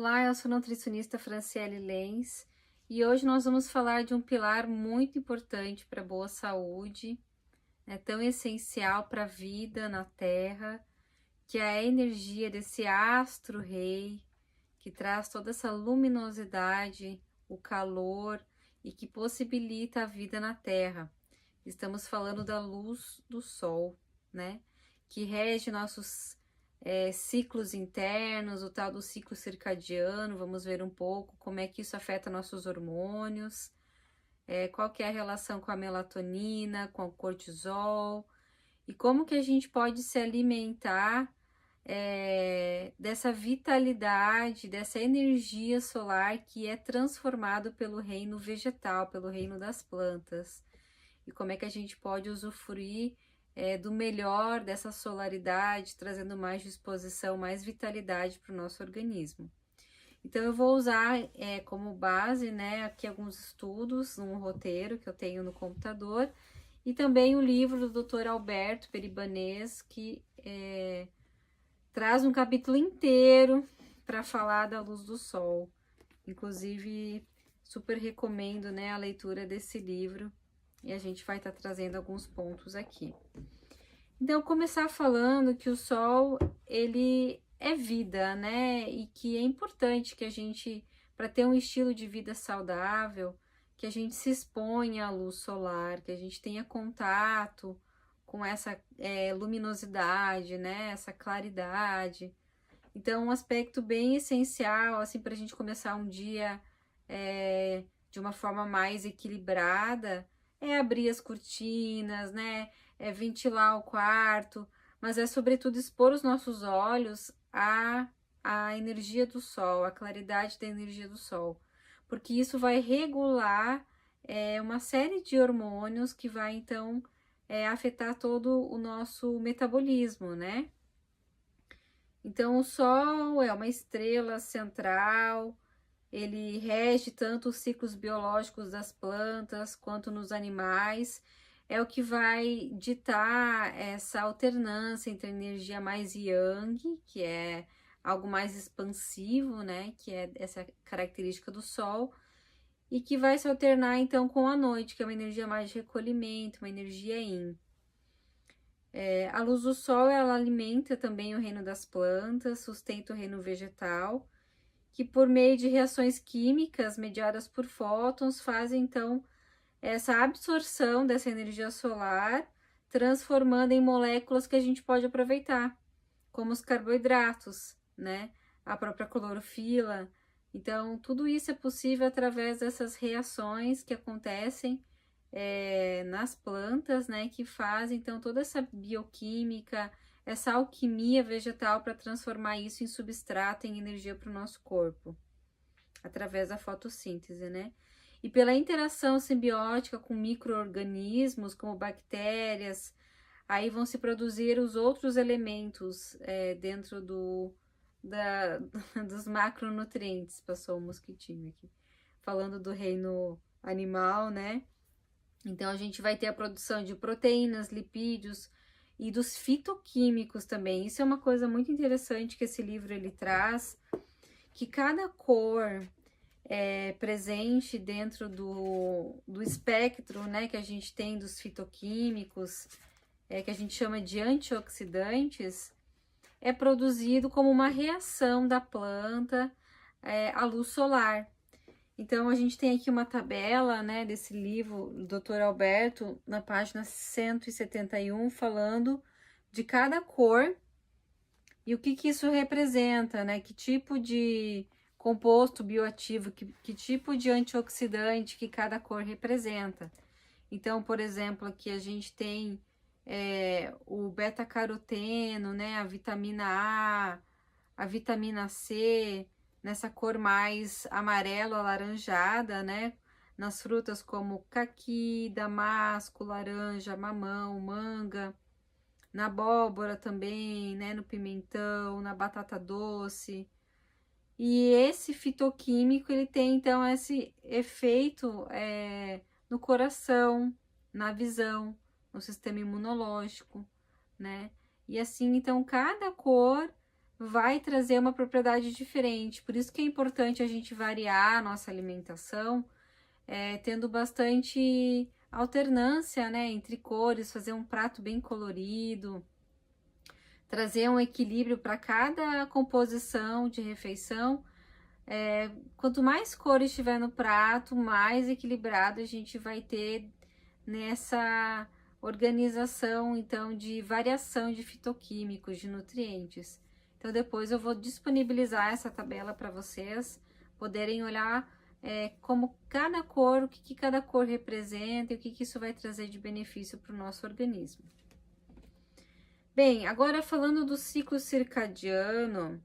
Olá, eu sou a nutricionista Franciele Lenz e hoje nós vamos falar de um pilar muito importante para a boa saúde, tão essencial para a vida na Terra, que é a energia desse astro-rei, que traz toda essa luminosidade, o calor e que possibilita a vida na Terra. Estamos falando da luz do Sol, né? Que rege nossos ciclos internos, o tal do ciclo circadiano. Vamos ver um pouco como é que isso afeta nossos hormônios, qual que é a relação com a melatonina, com o cortisol, e como que a gente pode se alimentar dessa vitalidade, dessa energia solar que é transformado pelo reino vegetal, pelo reino das plantas. E como é que a gente pode usufruir do melhor dessa solaridade, trazendo mais disposição, mais vitalidade para o nosso organismo. Então eu vou usar como base, né, aqui alguns estudos, um roteiro que eu tenho no computador, e também o livro do Dr. Alberto Peribanês, que traz um capítulo inteiro para falar da luz do sol. Inclusive, super recomendo, né, a leitura desse livro. E a gente vai estar trazendo alguns pontos aqui. Então, começar falando que o sol, ele é vida, né? E que é importante que a gente, para ter um estilo de vida saudável, que a gente se exponha à luz solar, que a gente tenha contato com essa luminosidade, né? Essa claridade. Então, um aspecto bem essencial, assim, para a gente começar um dia de uma forma mais equilibrada, é abrir as cortinas, né? É ventilar o quarto, mas é sobretudo expor os nossos olhos à energia do sol, à claridade da energia do sol, porque isso vai regular uma série de hormônios que vai então afetar todo o nosso metabolismo, né? Então o sol é uma estrela central. Ele rege tanto os ciclos biológicos das plantas quanto nos animais. É o que vai ditar essa alternância entre a energia mais yang, que é algo mais expansivo, né? Que é essa característica do Sol, e que vai se alternar então com a noite, que é uma energia mais de recolhimento, uma energia yin. A luz do Sol, ela alimenta também o reino das plantas, sustenta o reino vegetal, que por meio de reações químicas mediadas por fótons fazem então essa absorção dessa energia solar, transformando em moléculas que a gente pode aproveitar, como os carboidratos, né? A própria clorofila. Então, tudo isso é possível através dessas reações que acontecem nas plantas, né? Que fazem então toda essa bioquímica, essa alquimia vegetal para transformar isso em substrato, em energia para o nosso corpo, através da fotossíntese, né? E pela interação simbiótica com micro-organismos, como bactérias, aí vão se produzir os outros elementos dentro dos macronutrientes. Passou um mosquitinho aqui. Falando do reino animal, né? Então, a gente vai ter a produção de proteínas, lipídios e dos fitoquímicos também. Isso é uma coisa muito interessante que esse livro ele traz, que cada cor presente dentro do espectro, né, que a gente tem dos fitoquímicos, que a gente chama de antioxidantes, é produzido como uma reação da planta à luz solar. Então, a gente tem aqui uma tabela, né, desse livro do Dr. Alberto, na página 171, falando de cada cor e o que isso representa, né? Que tipo de composto bioativo, que tipo de antioxidante que cada cor representa. Então, por exemplo, aqui a gente tem o beta-caroteno, né? A vitamina a vitamina C, nessa cor mais amarelo alaranjada, né? Nas frutas como caqui, damasco, laranja, mamão, manga, na abóbora também, né? No pimentão, na batata doce. E esse fitoquímico, ele tem então esse efeito no coração, na visão, no sistema imunológico, né? E assim, então, cada cor vai trazer uma propriedade diferente. Por isso que é importante a gente variar a nossa alimentação, tendo bastante alternância, né, entre cores, fazer um prato bem colorido, trazer um equilíbrio para cada composição de refeição. Quanto mais cores tiver no prato, mais equilibrado a gente vai ter nessa organização, então, de variação de fitoquímicos, de nutrientes. Então, depois eu vou disponibilizar essa tabela para vocês poderem olhar como cada cor, o que cada cor representa e o que isso vai trazer de benefício para o nosso organismo. Bem, agora falando do ciclo circadiano,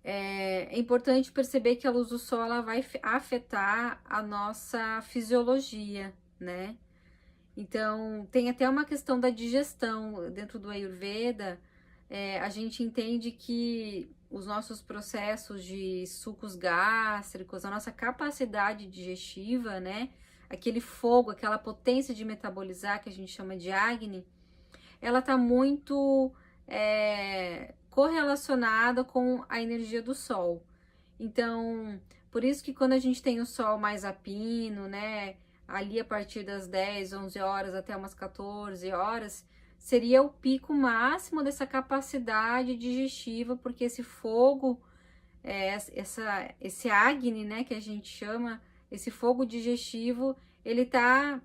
é importante perceber que a luz do sol ela vai afetar a nossa fisiologia, né? Então, tem até uma questão da digestão. Dentro do Ayurveda, a gente entende que os nossos processos de sucos gástricos, a nossa capacidade digestiva, né? Aquele fogo, aquela potência de metabolizar que a gente chama de Agni, ela está muito correlacionada com a energia do sol. Então, por isso que quando a gente tem o sol mais a pino, né, ali a partir das 10, 11 horas até umas 14 horas, seria o pico máximo dessa capacidade digestiva, porque esse fogo, esse Agni, né, que a gente chama, esse fogo digestivo, ele tá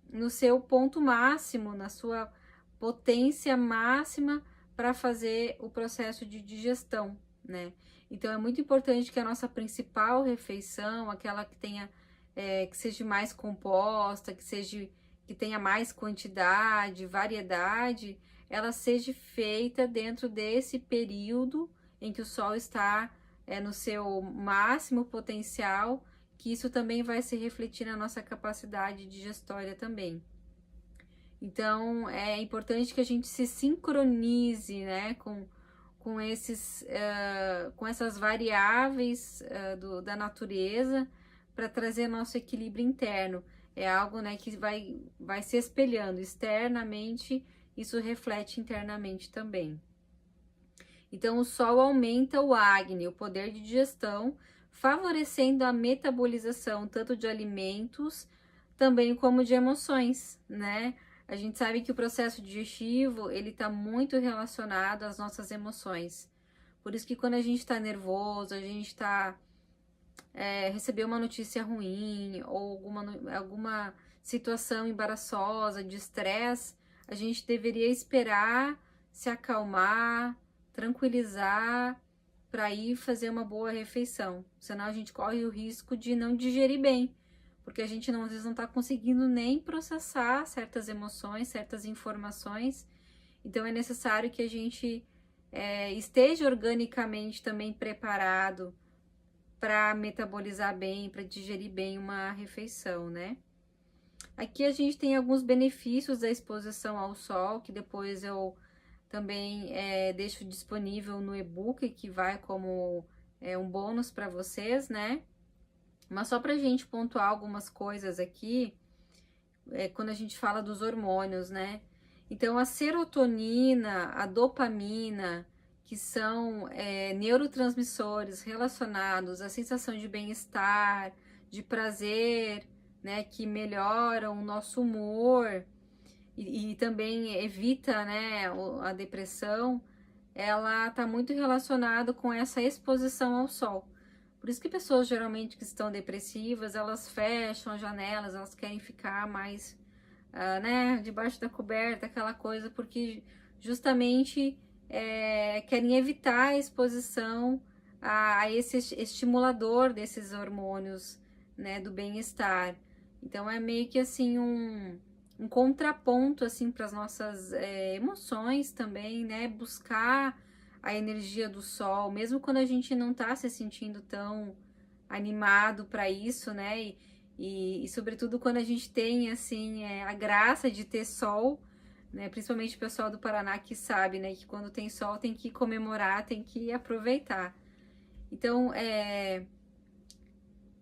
no seu ponto máximo, na sua potência máxima para fazer o processo de digestão, né? Então é muito importante que a nossa principal refeição, aquela que tenha que seja mais composta, que tenha mais quantidade, variedade, ela seja feita dentro desse período em que o sol está no seu máximo potencial, que isso também vai se refletir na nossa capacidade digestória também. Então, é importante que a gente se sincronize, né, com essas variáveis da natureza para trazer nosso equilíbrio interno. É algo, né, que vai se espelhando externamente, isso reflete internamente também. Então, o sol aumenta o Agni, o poder de digestão, favorecendo a metabolização tanto de alimentos, também como de emoções, né? A gente sabe que o processo digestivo, ele está muito relacionado às nossas emoções. Por isso que quando a gente está nervoso, a gente está recebeu uma notícia ruim ou alguma situação embaraçosa, de estresse, a gente deveria esperar se acalmar, tranquilizar para ir fazer uma boa refeição. Senão a gente corre o risco de não digerir bem, porque a gente às vezes não está conseguindo nem processar certas emoções, certas informações. Então é necessário que a gente esteja organicamente também preparado para metabolizar bem, para digerir bem uma refeição, né? Aqui a gente tem alguns benefícios da exposição ao sol, que depois eu também deixo disponível no e-book, que vai como um bônus para vocês, né? Mas só para a gente pontuar algumas coisas aqui, quando a gente fala dos hormônios, né? Então, a serotonina, a dopamina, que são neurotransmissores relacionados à sensação de bem-estar, de prazer, né, que melhoram o nosso humor e também evita, né, a depressão, ela está muito relacionada com essa exposição ao sol. Por isso que pessoas geralmente que estão depressivas, elas fecham as janelas, elas querem ficar mais, né, debaixo da coberta, aquela coisa, porque justamente querem evitar a exposição a esse estimulador desses hormônios, né, do bem-estar. Então é meio que assim um contraponto assim para as nossas emoções também, né? Buscar a energia do sol, mesmo quando a gente não tá se sentindo tão animado para isso, né? E sobretudo quando a gente tem assim a graça de ter sol, né? Principalmente o pessoal do Paraná que sabe, né? Que quando tem sol tem que comemorar, tem que aproveitar. Então,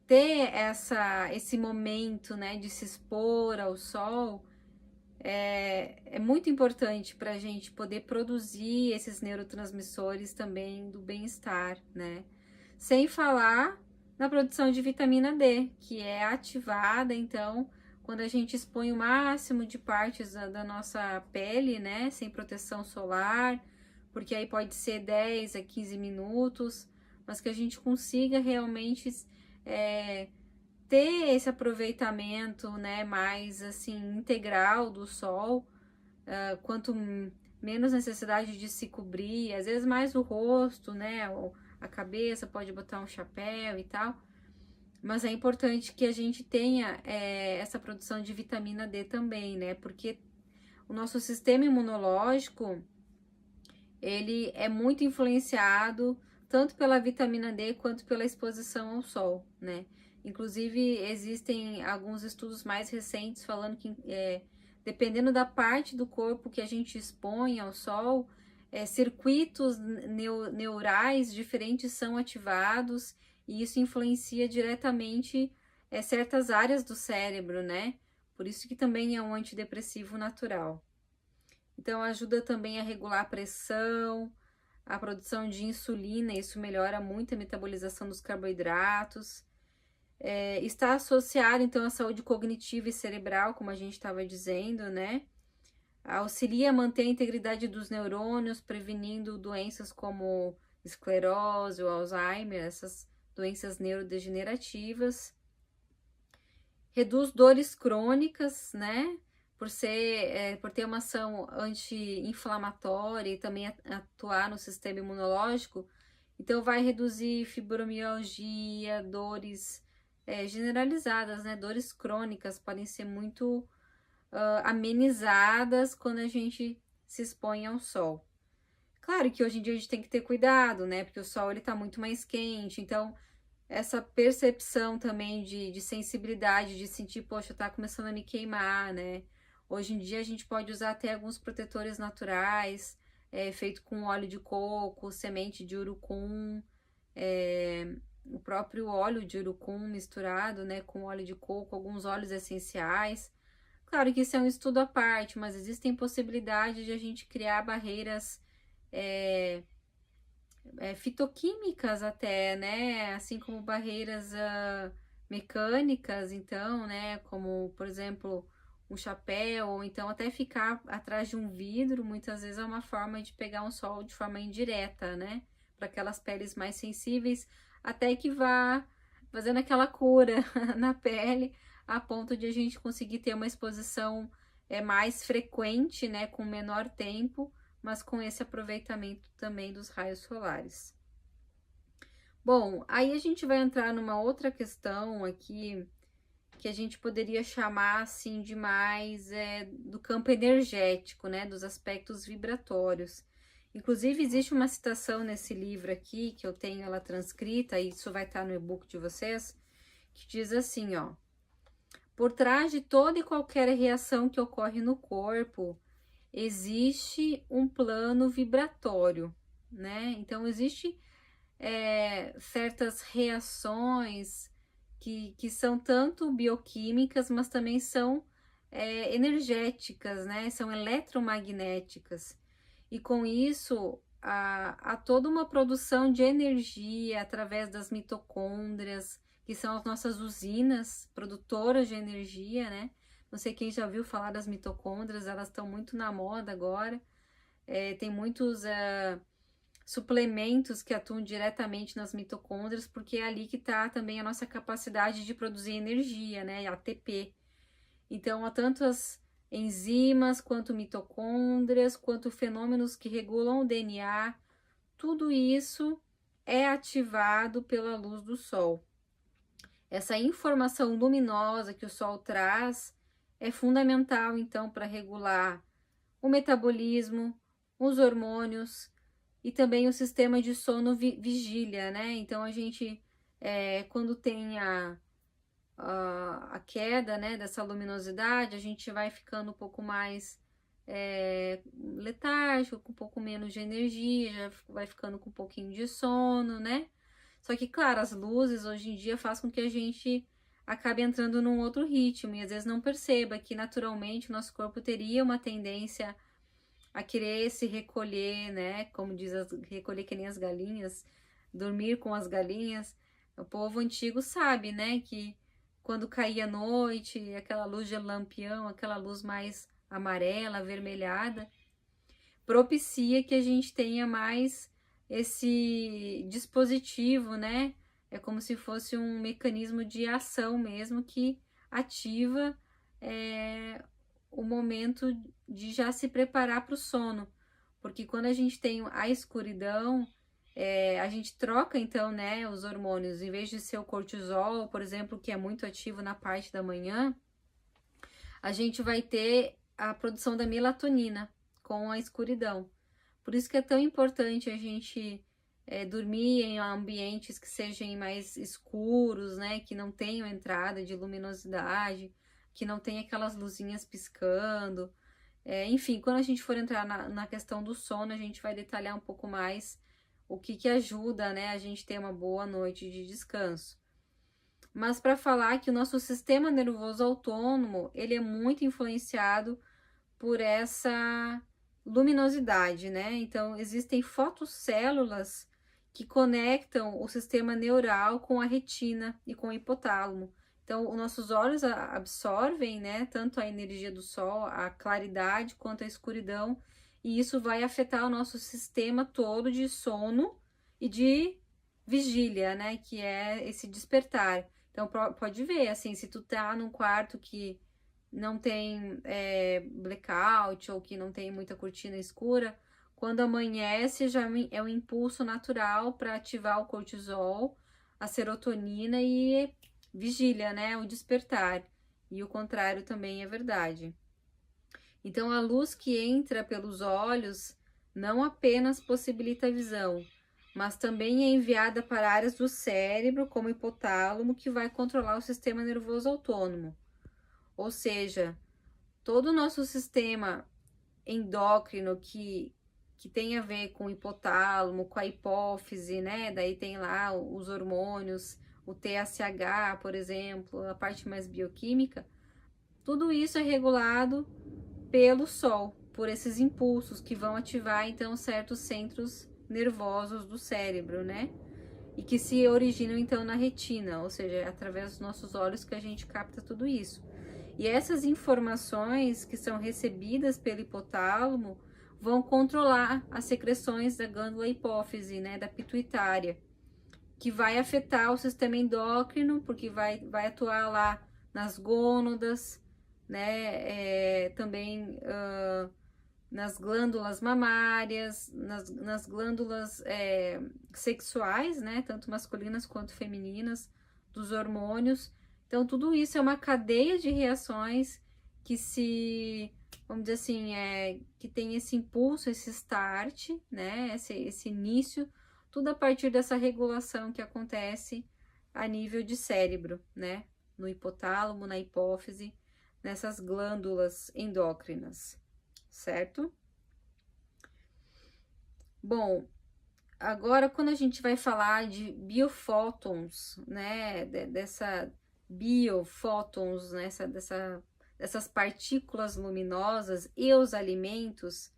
ter esse momento, né, de se expor ao sol é muito importante para a gente poder produzir esses neurotransmissores também do bem-estar, né? Sem falar na produção de vitamina D, que é ativada, então, quando a gente expõe o máximo de partes da nossa pele, né, sem proteção solar, porque aí pode ser 10 a 15 minutos, mas que a gente consiga realmente ter esse aproveitamento, né, mais assim, integral do sol, quanto menos necessidade de se cobrir, às vezes mais o rosto, né, a cabeça, pode botar um chapéu e tal, mas é importante que a gente tenha essa produção de vitamina D também, né, porque o nosso sistema imunológico, ele é muito influenciado tanto pela vitamina D quanto pela exposição ao sol, né? Inclusive, existem alguns estudos mais recentes falando que, dependendo da parte do corpo que a gente expõe ao sol, circuitos neurais diferentes são ativados e isso influencia diretamente certas áreas do cérebro, né? Por isso que também é um antidepressivo natural. Então, ajuda também a regular a pressão, a produção de insulina, isso melhora muito a metabolização dos carboidratos. Está associado, então, à saúde cognitiva e cerebral, como a gente estava dizendo, né? Auxilia a manter a integridade dos neurônios, prevenindo doenças como esclerose ou Alzheimer, essas doenças neurodegenerativas. Reduz dores crônicas, né? Por ter uma ação anti-inflamatória e também atuar no sistema imunológico, então vai reduzir fibromialgia, dores generalizadas, né? Dores crônicas podem ser muito amenizadas quando a gente se expõe ao sol. Claro que hoje em dia a gente tem que ter cuidado, né? Porque o sol ele tá muito mais quente, então essa percepção também de sensibilidade, de sentir, poxa, tá começando a me queimar, né? Hoje em dia a gente pode usar até alguns protetores naturais, feito com óleo de coco, semente de urucum, o próprio óleo de urucum misturado, né, com óleo de coco, alguns óleos essenciais. Claro que isso é um estudo à parte, mas existem possibilidades de a gente criar barreiras fitoquímicas até, né? Assim como barreiras mecânicas, então, né? Como, por exemplo, um chapéu, ou então até ficar atrás de um vidro, muitas vezes é uma forma de pegar um sol de forma indireta, né? Para aquelas peles mais sensíveis, até que vá fazendo aquela cura na pele, a ponto de a gente conseguir ter uma exposição mais frequente, né? Com menor tempo, mas com esse aproveitamento também dos raios solares. Bom, aí a gente vai entrar numa outra questão aqui, que a gente poderia chamar, assim, de mais do campo energético, né, dos aspectos vibratórios. Inclusive, existe uma citação nesse livro aqui, que eu tenho ela transcrita, e isso vai estar no e-book de vocês, que diz assim, ó: por trás de toda e qualquer reação que ocorre no corpo, existe um plano vibratório, né? Então, existe certas reações que são tanto bioquímicas, mas também são energéticas, né? São eletromagnéticas. E com isso, há toda uma produção de energia através das mitocôndrias, que são as nossas usinas produtoras de energia, né? Não sei quem já ouviu falar das mitocôndrias, elas estão muito na moda agora. Tem muitos suplementos que atuam diretamente nas mitocôndrias, porque é ali que está também a nossa capacidade de produzir energia, né? ATP. Então, há tantas enzimas, quanto mitocôndrias, quanto fenômenos que regulam o DNA, tudo isso é ativado pela luz do sol. Essa informação luminosa que o sol traz é fundamental, então, para regular o metabolismo, os hormônios e também o sistema de sono-vigília, né? Então, a gente, quando tem a queda, né, dessa luminosidade, a gente vai ficando um pouco mais letárgico, com um pouco menos de energia, já vai ficando com um pouquinho de sono, né? Só que, claro, as luzes hoje em dia fazem com que a gente acabe entrando num outro ritmo e às vezes não perceba que naturalmente o nosso corpo teria uma tendência a querer se recolher, né? Como diz, recolher que nem as galinhas, dormir com as galinhas. O povo antigo sabe, né? Que quando caía a noite, aquela luz de lampião, aquela luz mais amarela, avermelhada, propicia que a gente tenha mais esse dispositivo, né? É como se fosse um mecanismo de ação mesmo que ativa o momento de já se preparar para o sono. Porque quando a gente tem a escuridão, a gente troca então, né, os hormônios. Em vez de ser o cortisol, por exemplo, que é muito ativo na parte da manhã, a gente vai ter a produção da melatonina com a escuridão. Por isso que é tão importante a gente dormir em ambientes que sejam mais escuros, né? Que não tenham entrada de luminosidade, que não tenha aquelas luzinhas piscando. Enfim, quando a gente for entrar na questão do sono, a gente vai detalhar um pouco mais o que ajuda, né, a gente ter uma boa noite de descanso. Mas para falar que o nosso sistema nervoso autônomo, ele é muito influenciado por essa luminosidade, né? Então, existem fotocélulas que conectam o sistema neural com a retina e com o hipotálamo. Então, os nossos olhos absorvem, né, tanto a energia do sol, a claridade, quanto a escuridão, e isso vai afetar o nosso sistema todo de sono e de vigília, né, que é esse despertar. Então, pode ver, assim, se tu tá num quarto que não tem blackout ou que não tem muita cortina escura, quando amanhece já é um impulso natural para ativar o cortisol, a serotonina e vigília, né? O despertar. E o contrário também é verdade. Então, a luz que entra pelos olhos não apenas possibilita a visão, mas também é enviada para áreas do cérebro, como o hipotálamo, que vai controlar o sistema nervoso autônomo. Ou seja, todo o nosso sistema endócrino que tem a ver com o hipotálamo, com a hipófise, né? Daí tem lá os hormônios, o TSH, por exemplo, a parte mais bioquímica. Tudo isso é regulado pelo sol, por esses impulsos que vão ativar, então, certos centros nervosos do cérebro, né? E que se originam, então, na retina, ou seja, através dos nossos olhos que a gente capta tudo isso. E essas informações que são recebidas pelo hipotálamo vão controlar as secreções da glândula hipófise, né, da pituitária, que vai afetar o sistema endócrino, porque vai atuar lá nas gônadas, né, também nas glândulas mamárias, nas glândulas sexuais, né, tanto masculinas quanto femininas, dos hormônios. Então, tudo isso é uma cadeia de reações que vamos dizer assim, que tem esse impulso, esse start, né, esse início, tudo a partir dessa regulação que acontece a nível de cérebro, né, no hipotálamo, na hipófise, nessas glândulas endócrinas, certo? Bom, agora quando a gente vai falar de biofótons, né, dessa biofótons, né, dessas partículas luminosas e os alimentos,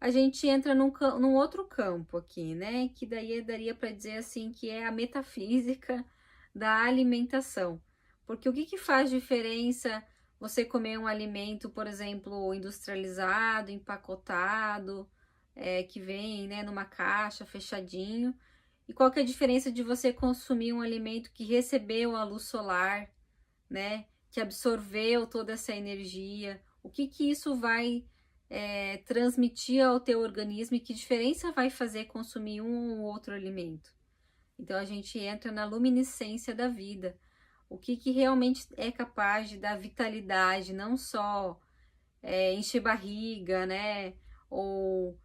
a gente entra num outro campo aqui, né, que daí daria para dizer assim que é a metafísica da alimentação. Porque o que faz diferença você comer um alimento, por exemplo, industrializado, empacotado, que vem, né, numa caixa, fechadinho, e qual que é a diferença de você consumir um alimento que recebeu a luz solar, né, que absorveu toda essa energia? O que isso vai transmitir ao teu organismo e que diferença vai fazer consumir um ou outro alimento? Então, a gente entra na luminescência da vida. O que realmente é capaz de dar vitalidade, não só encher barriga, né? Ou,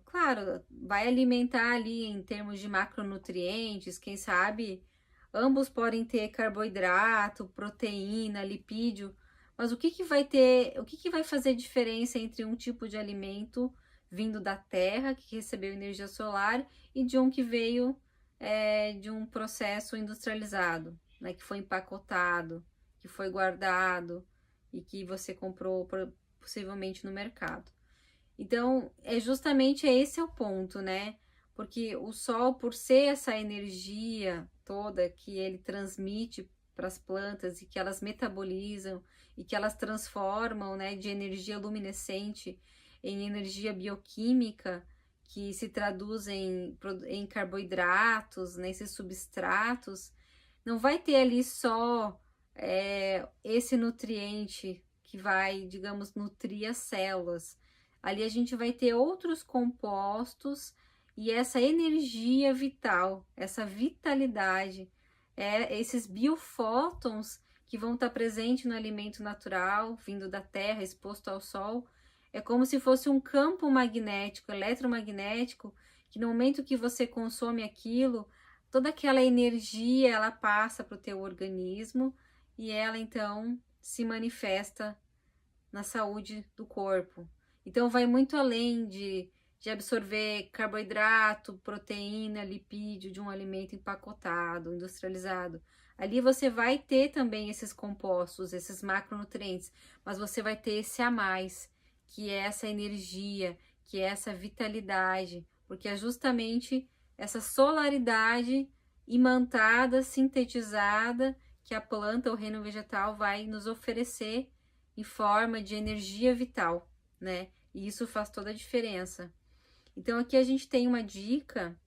claro, vai alimentar ali em termos de macronutrientes, quem sabe ambos podem ter carboidrato, proteína, lipídio, mas o que vai ter, o que vai fazer diferença entre um tipo de alimento vindo da terra, que recebeu energia solar, e de um que veio de um processo industrializado? né, que foi empacotado, que foi guardado e que você comprou possivelmente no mercado. Então, justamente esse é o ponto, né? Porque o sol, por ser essa energia toda que ele transmite para as plantas e que elas metabolizam e que elas transformam, né, de energia luminescente em energia bioquímica, que se traduz em carboidratos, nesses substratos, não vai ter ali só esse nutriente que vai, digamos, nutrir as células. Ali a gente vai ter outros compostos e essa energia vital, essa vitalidade, esses biofótons que vão estar presentes no alimento natural, vindo da terra, exposto ao sol. É como se fosse um campo magnético, eletromagnético, que no momento que você consome aquilo, toda aquela energia ela passa para o teu organismo e ela então se manifesta na saúde do corpo. Então vai muito além de absorver carboidrato, proteína, lipídio de um alimento empacotado, industrializado. Ali você vai ter também esses compostos, esses macronutrientes, mas você vai ter esse a mais, que é essa energia, que é essa vitalidade, porque é justamente essa solaridade imantada, sintetizada, que a planta, o reino vegetal, vai nos oferecer em forma de energia vital, né? E isso faz toda a diferença. Então, aqui a gente tem uma dica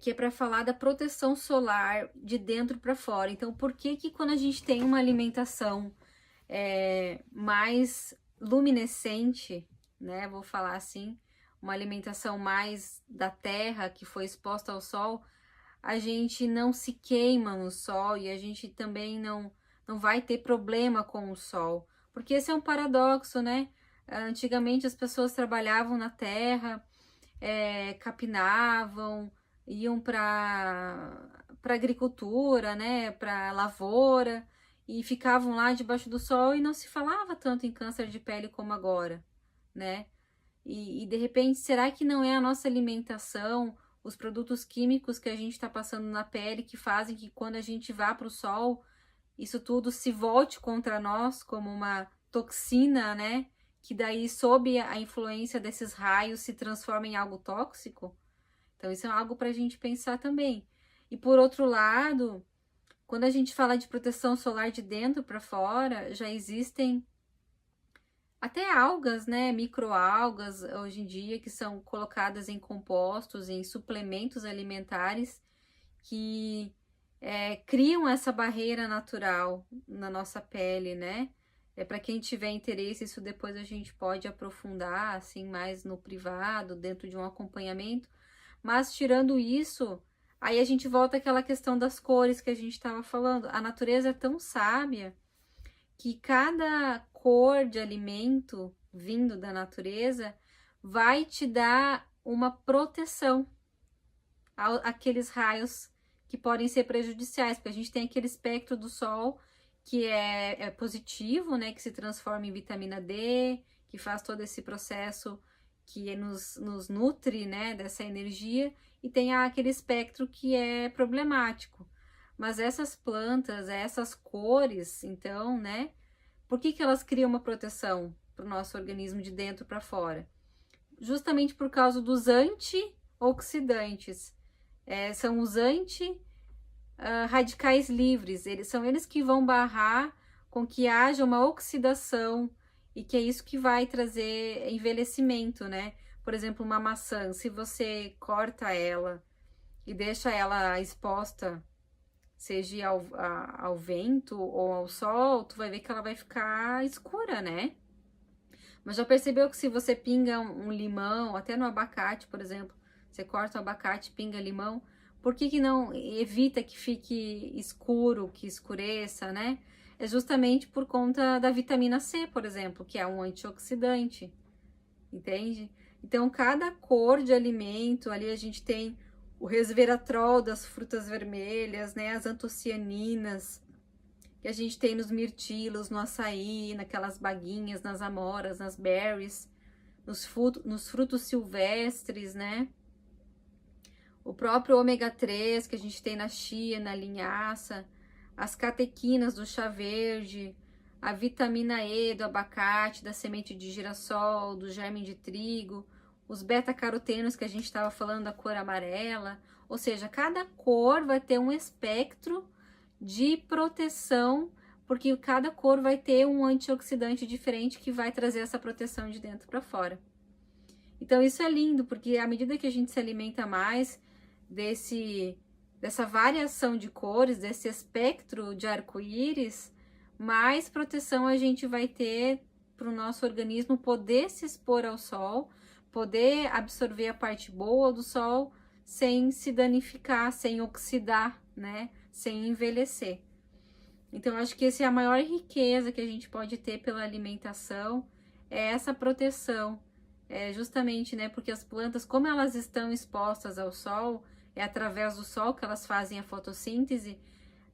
que é para falar da proteção solar de dentro para fora. Então, por que que quando a gente tem uma alimentação mais luminescente, né? Vou falar assim, uma alimentação mais da terra, que foi exposta ao sol, a gente não se queima no sol e a gente também não vai ter problema com o sol. Porque esse é um paradoxo, né? Antigamente as pessoas trabalhavam na terra, capinavam, iam para agricultura, né? Para lavoura, e ficavam lá debaixo do sol e não se falava tanto em câncer de pele como agora, né? E de repente, será que não é a nossa alimentação, os produtos químicos que a gente está passando na pele que fazem que quando a gente vá para o sol, isso tudo se volte contra nós como uma toxina, né? Que daí, sob a influência desses raios, se transforma em algo tóxico? Então, isso é algo para a gente pensar também. E por outro lado, quando a gente fala de proteção solar de dentro para fora, já existem até algas, né, microalgas hoje em dia que são colocadas em compostos, em suplementos alimentares que criam essa barreira natural na nossa pele, né? Para quem tiver interesse, isso depois a gente pode aprofundar, assim, mais no privado, dentro de um acompanhamento. Mas tirando isso, aí a gente volta àquela questão das cores que a gente estava falando. A natureza é tão sábia que cada cor de alimento vindo da natureza vai te dar uma proteção àqueles raios que podem ser prejudiciais, porque a gente tem aquele espectro do sol que é positivo, né, que se transforma em vitamina D, que faz todo esse processo que nos nutre, né, dessa energia, e tem aquele espectro que é problemático. Mas essas plantas, essas cores, então, né, por que que elas criam uma proteção para o nosso organismo de dentro para fora? Justamente por causa dos antioxidantes. São os radicais livres, são eles que vão barrar com que haja uma oxidação e que é isso que vai trazer envelhecimento, né? Por exemplo, uma maçã, se você corta ela e deixa ela exposta, seja ao vento ou ao sol, tu vai ver que ela vai ficar escura, né? Mas já percebeu que se você pinga um limão, até no abacate, por exemplo, você corta o abacate, pinga limão, por que que não evita que fique escuro, que escureça, né? É justamente por conta da vitamina C, por exemplo, que é um antioxidante, entende? Então, cada cor de alimento, ali a gente tem o resveratrol das frutas vermelhas, né? As antocianinas, que a gente tem nos mirtilos, no açaí, naquelas baguinhas, nas amoras, nas berries, nos frutos silvestres, né? o próprio ômega 3 que a gente tem na chia, na linhaça, as catequinas do chá verde, a vitamina E do abacate, da semente de girassol, do germe de trigo, os beta-carotenos que a gente estava falando da cor amarela, ou seja, cada cor vai ter um espectro de proteção, porque cada cor vai ter um antioxidante diferente que vai trazer essa proteção de dentro para fora. Então isso é lindo, porque à medida que a gente se alimenta mais dessa variação de cores, desse espectro de arco-íris, mais proteção a gente vai ter para o nosso organismo poder se expor ao sol, poder absorver a parte boa do sol sem se danificar, sem oxidar, né? Sem envelhecer. Então, acho que essa é a maior riqueza que a gente pode ter pela alimentação, é essa proteção. É justamente, né? Porque as plantas, como elas estão expostas ao sol, é através do sol que elas fazem a fotossíntese,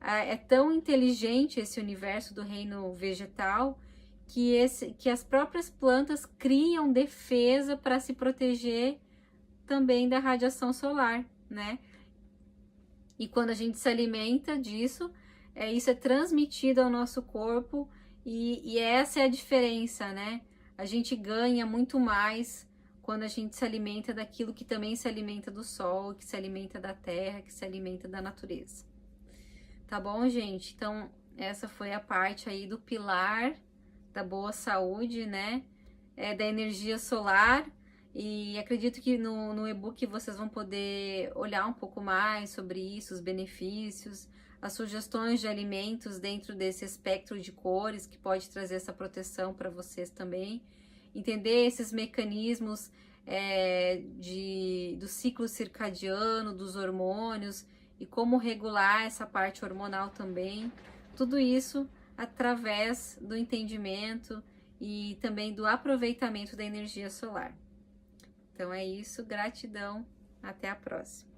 é tão inteligente esse universo do reino vegetal que as próprias plantas criam defesa para se proteger também da radiação solar, né? E quando a gente se alimenta disso, isso é transmitido ao nosso corpo e essa é a diferença, né? A gente ganha muito mais quando a gente se alimenta daquilo que também se alimenta do sol, que se alimenta da terra, que se alimenta da natureza. Tá bom, gente? Então, essa foi a parte aí do pilar da boa saúde, né? Da energia solar. E acredito que no e-book vocês vão poder olhar um pouco mais sobre isso, os benefícios, as sugestões de alimentos dentro desse espectro de cores que pode trazer essa proteção para vocês também. Entender esses mecanismos do ciclo circadiano, dos hormônios e como regular essa parte hormonal também. Tudo isso através do entendimento e também do aproveitamento da energia solar. Então é isso, gratidão, até a próxima.